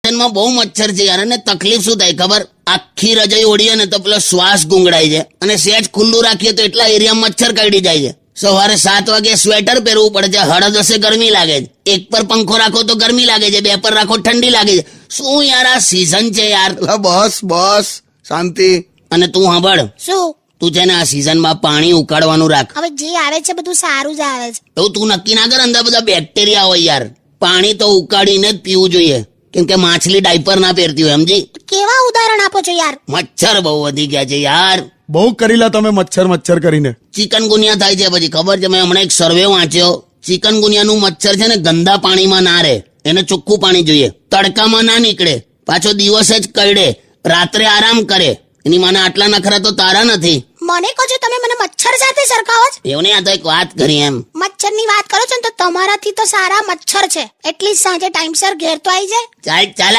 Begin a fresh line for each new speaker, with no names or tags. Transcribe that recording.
માં બહુ મચ્છર છે યાર. અને તકલીફ શું થાય ખબર, આખી રજાઈ ઓઢીએ ને તો પેલો શ્વાસ ગુંગળાય છે, અને સેજ ખુલ્લું રાખીએ તો એટલા એરિયા મચ્છર કરડી જાય છે. સવારે 7 વાગે સ્વેટર પહેરવું પડે છે, હળદ હશે ગરમી લાગે છે. 1 પર પંખો રાખો તો ગરમી લાગે છે, 2 પર રાખો ઠંડી લાગે છે. શું યાર આ સીઝન છે યાર.
બસ શાંતિ.
અને તું સાંભળ,
શું?
તું છે ને આ સીઝનમાં પાણી ઉકાળવાનું રાખ.
હવે જે આવે છે બધું સારું જ આવે છે.
એવું તું નક્કી ના કર, અંદર બધા બેક્ટેરિયા હોય યાર. પાણી તો ઉકાળીને જ પીવું જોઈએ, કેમ કે માછલી ડાયપર ના પહેરતી હોય, સમજી.
કેવા ઉદાહરણ આપો છો યાર?
મચ્છર બહુ વધી ગયા છે યાર.
બહુ કરેલા તમે મચ્છર કરીને.
ચિકનગુનિયા થાય છે પછી ખબર છે. મેં હમણાં એક સર્વે વાંચ્યો. ચિકનગુનિયાનું મચ્છર છે ને ગંદા પાણીમાં ના રહે, એને ચોખ્ખું પાણી જોઈએ. તડકામાં ના નીકળે, પાછો દિવસે જ કરડે, રાત્રે આરામ કરે. એની માને આટલા નખરા તો તારા નથી.
મને કહો છો તમે મને મચ્છર સાથે સરખાવો છો?
એવું નહીં, આ તો એક વાત કરી એમ.
મચ્છરની વાત કરો છો ને તો તમારાથી તો સારા મચ્છર છે. એટલી સાંજે ટાઈમસર ઘેર તો આવી જાય.
ચાલ ચાલ